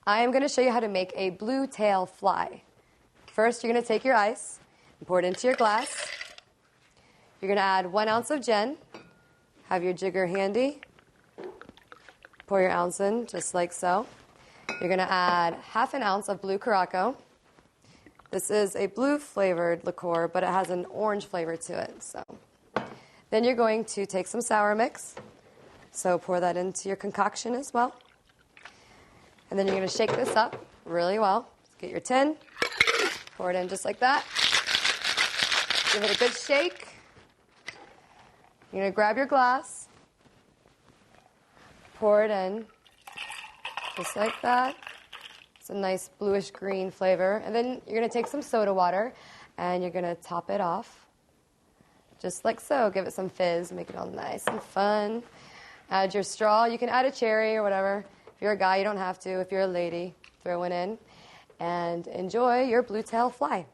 I am going to show you how to make a Bluetail Fly. First, you're going to take your ice and pour it into your glass. You're going to add 1 ounce of gin. Have your jigger handy. Pour your ounce in, just like so. You're going to add 1/2 ounce of blue Curaçao. This is a blue-flavored liqueur, but it has an orange flavor to it. So, then you're going to take some sour mix. So pour that into your concoction as well. And then you're going to shake this up really well. Get your tin, pour it in just like that. Give it a good shake. You're going to grab your glass, pour it in just like that. It's a nice bluish green flavor. And then you're going to take some soda water and you're going to top it off just like so. Give it some fizz, make it all nice and fun. Add your straw. You can add a cherry or whatever. If you're a guy, you don't have to. If you're a lady, throw it in. And enjoy your Bluetail Fly.